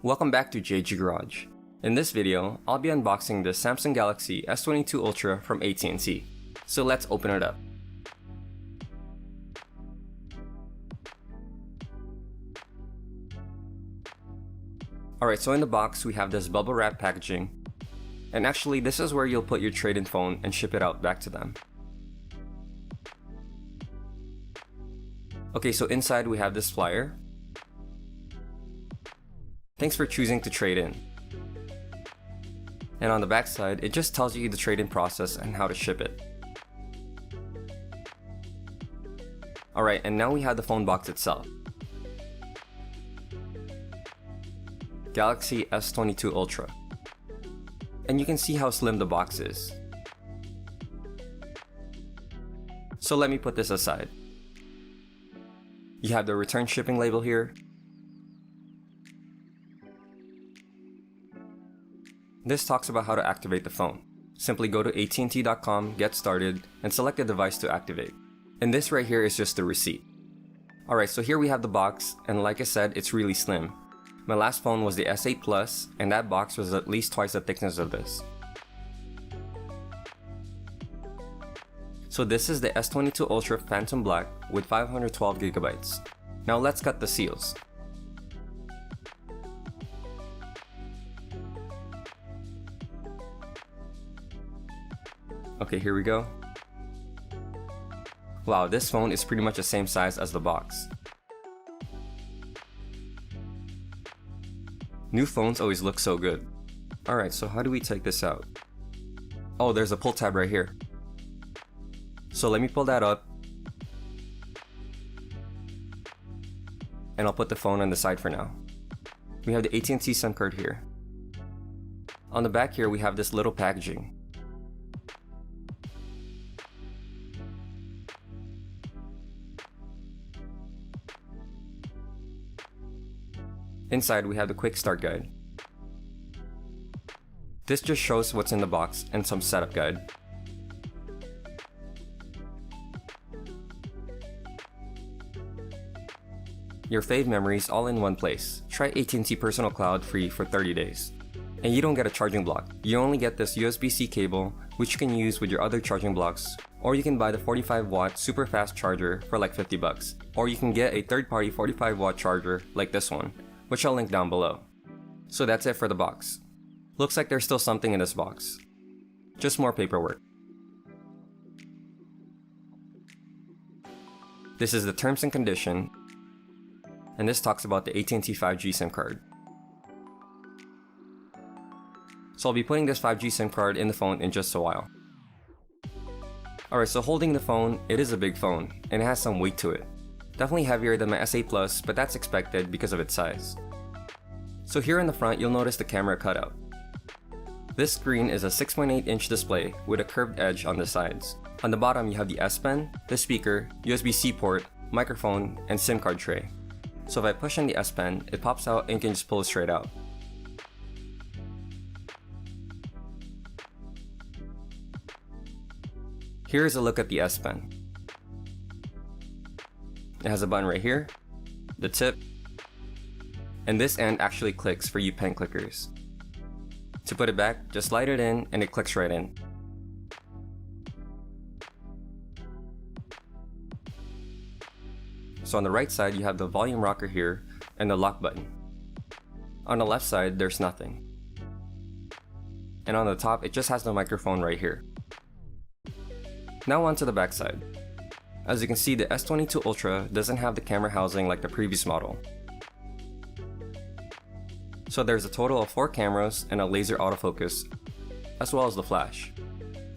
Welcome back to jg.garage. In this video, I'll be unboxing the Samsung Galaxy S22 Ultra from AT&T. So let's open it up. Alright, so in the box we have this bubble wrap packaging. And actually this is where you'll put your trade-in phone and ship it out back to them. Okay, so inside we have this flyer. Thanks for choosing to trade in. And on the back side, it just tells you the trade-in process and how to ship it. Alright, and now we have the phone box itself. Galaxy S22 Ultra. And you can see how slim the box is. So let me put this aside. You have the return shipping label here. This talks about how to activate the phone. Simply go to AT&T.com, get started, and select the device to activate. And this right here is just the receipt. Alright, so here we have the box, and like I said, it's really slim. My last phone was the S8 Plus, and that box was at least twice the thickness of this. So this is the S22 Ultra Phantom Black with 512GB. Now let's cut the seals. Okay, here we go. Wow, this phone is pretty much the same size as the box. New phones always look so good. Alright, so how do we take this out? Oh, there's a pull tab right here. So let me pull that up. And I'll put the phone on the side for now. We have the AT&T SIM card here. On the back here, we have this little packaging. Inside, we have the quick start guide. This just shows what's in the box and some setup guide. Your fave memories all in one place. Try AT&T Personal Cloud free for 30 days. And you don't get a charging block. You only get this USB-C cable, which you can use with your other charging blocks, or you can buy the 45-watt super fast charger for like 50 bucks. Or you can get a third-party 45-watt charger like this one, which I'll link down below. So that's it for the box. Looks like there's still something in this box. Just more paperwork. This is the terms and condition, and this talks about the AT&T 5G SIM card. So I'll be putting this 5G SIM card in the phone in just a while. Alright, so holding the phone, it is a big phone, and it has some weight to it. Definitely heavier than my S8 Plus, but that's expected because of its size. So here in the front, you'll notice the camera cutout. This screen is a 6.8-inch display with a curved edge on the sides. On the bottom, you have the S Pen, the speaker, USB-C port, microphone, and SIM card tray. So if I push on the S Pen, it pops out and you can just pull it straight out. Here's a look at the S Pen. It has a button right here, the tip, and this end actually clicks for you pen clickers. To put it back, just slide it in and it clicks right in. So on the right side, you have the volume rocker here and the lock button. On the left side, there's nothing. And on the top, it just has the microphone right here. Now on to the back side. As you can see, the S22 Ultra doesn't have the camera housing like the previous model. So there's a total of 4 cameras and a laser autofocus, as well as the flash.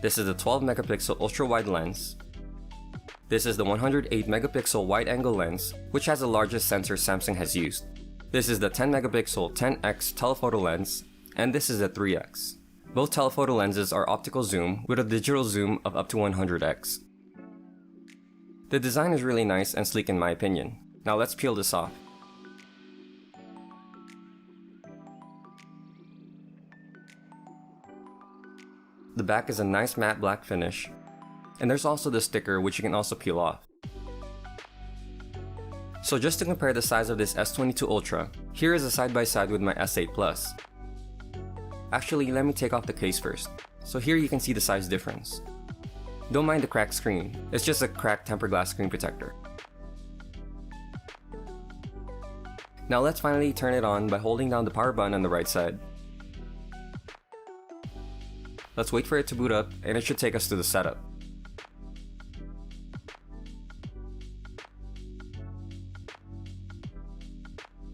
This is the 12 megapixel ultra wide lens. This is the 108 megapixel wide angle lens, which has the largest sensor Samsung has used. This is the 10 megapixel 10x telephoto lens, and this is a 3x. Both telephoto lenses are optical zoom with a digital zoom of up to 100x. The design is really nice and sleek in my opinion. Now let's peel this off. The back is a nice matte black finish, and there's also the sticker which you can also peel off. So just to compare the size of this S22 Ultra, Here is a side-by-side with my S8 Plus. Actually, let me take off the case first. So here you can see the size difference. Don't mind the cracked screen, it's just a cracked tempered glass screen protector. Now let's finally turn it on by holding down the power button on the right side. Let's wait for it to boot up, and it should take us to the setup.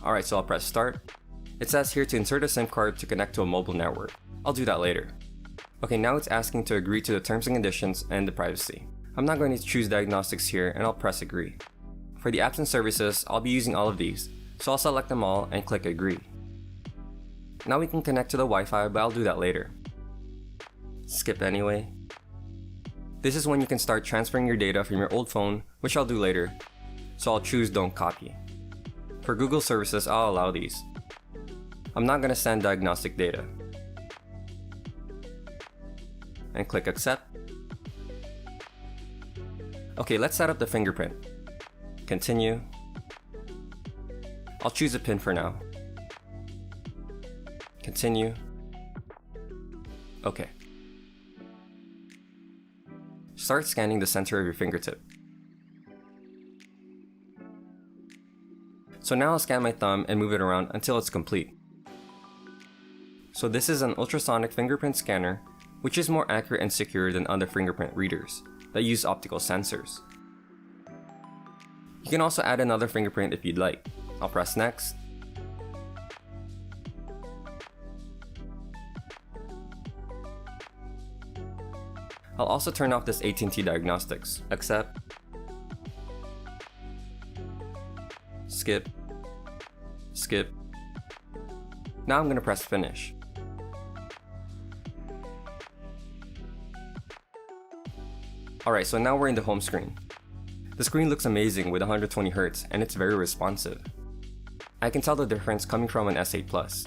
Alright, so I'll press start. It says here to insert a SIM card to connect to a mobile network. I'll do that later. Okay, now it's asking to agree to the terms and conditions and the privacy. I'm not going to choose diagnostics here, and I'll press agree. For the apps and services, I'll be using all of these, so I'll select them all and click agree. Now we can connect to the Wi-Fi, but I'll do that later. Skip anyway. This is when you can start transferring your data from your old phone, which I'll do later, so I'll choose don't copy. For Google services, I'll allow these. I'm not going to send diagnostic data. And click accept. Okay, let's set up the fingerprint. Continue. I'll choose a pin for now. Continue. Okay. Start scanning the center of your fingertip. So now I'll scan my thumb and move it around until it's complete. So this is an ultrasonic fingerprint scanner, which is more accurate and secure than other fingerprint readers that use optical sensors. You can also add another fingerprint if you'd like. I'll press next. I'll also turn off this AT&T diagnostics. Accept. Skip. Skip. Now I'm going to press finish. Alright, so now we're in the home screen. The screen looks amazing with 120Hz and it's very responsive. I can tell the difference coming from an S8 Plus.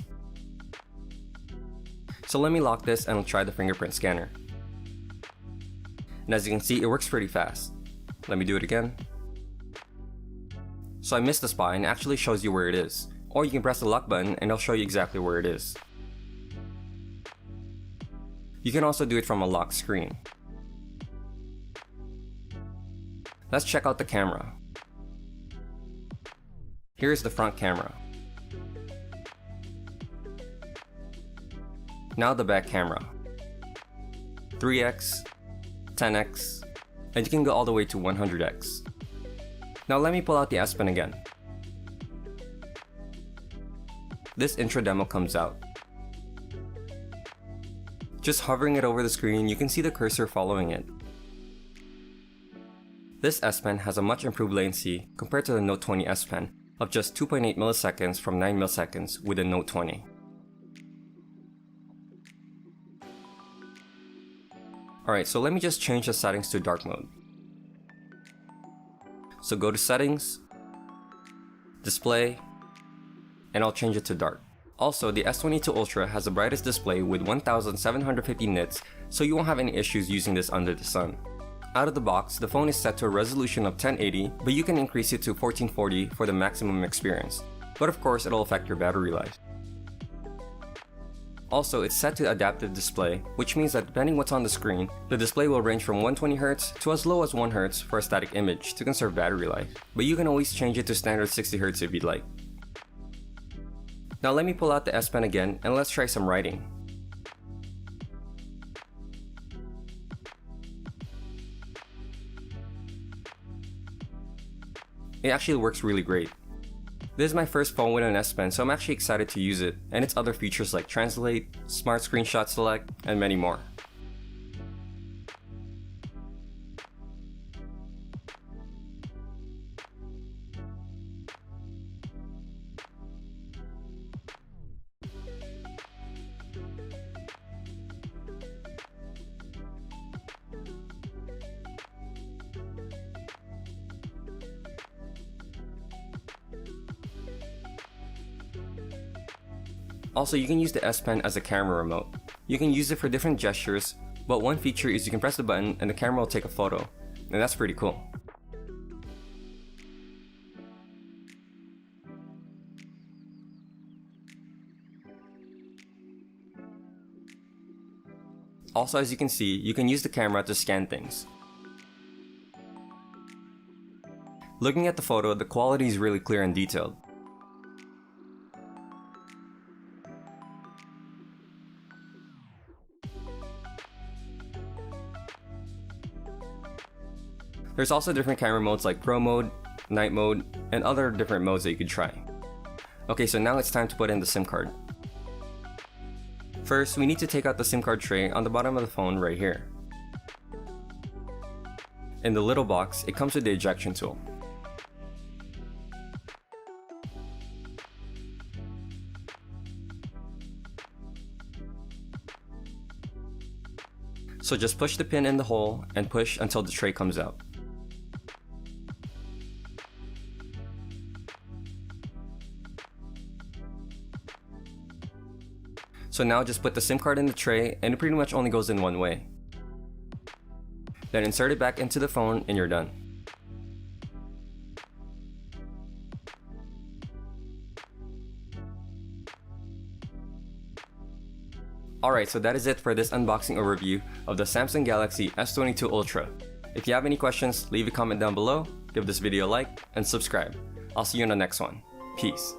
So let me lock this and I'll try the fingerprint scanner. And as you can see, it works pretty fast. Let me do it again. So I missed the spot and it actually shows you where it is. Or you can press the lock button and it'll show you exactly where it is. You can also do it from a locked screen. Let's check out the camera. Here's the front camera. Now the back camera. 3x, 10x, and you can go all the way to 100x. Now let me pull out the S Pen again. This intro demo comes out. Just hovering it over the screen, you can see the cursor following it. This S Pen has a much improved latency compared to the Note 20 S Pen of just 2.8 milliseconds from 9 milliseconds with the Note 20. Alright, so let me just change the settings to dark mode. So go to settings, display, and I'll change it to dark. Also, the S22 Ultra has the brightest display with 1750 nits, so you won't have any issues using this under the sun. Out of the box, the phone is set to a resolution of 1080, but you can increase it to 1440 for the maximum experience. But of course, it'll affect your battery life. Also, it's set to adaptive display, which means that depending what's on the screen, the display will range from 120Hz to as low as 1Hz for a static image to conserve battery life. But you can always change it to standard 60Hz if you'd like. Now let me pull out the S Pen again and let's try some writing. It actually works really great. This is my first phone with an S Pen, so I'm actually excited to use it and its other features like Translate, Smart Screenshot Select, and many more. Also, you can use the S Pen as a camera remote. You can use it for different gestures, but one feature is you can press the button and the camera will take a photo, and that's pretty cool. Also, as you can see, you can use the camera to scan things. Looking at the photo, the quality is really clear and detailed. There's also different camera modes like Pro mode, Night mode, and other different modes that you could try. Okay, so now it's time to put in the SIM card. First, we need to take out the SIM card tray on the bottom of the phone right here. In the little box, it comes with the ejection tool. So just push the pin in the hole and push until the tray comes out. So now just put the SIM card in the tray, and it pretty much only goes in one way. Then insert it back into the phone and you're done. Alright, so that is it for this unboxing overview of the Samsung Galaxy S22 Ultra. If you have any questions, leave a comment down below, give this video a like, and subscribe. I'll see you in the next one. Peace.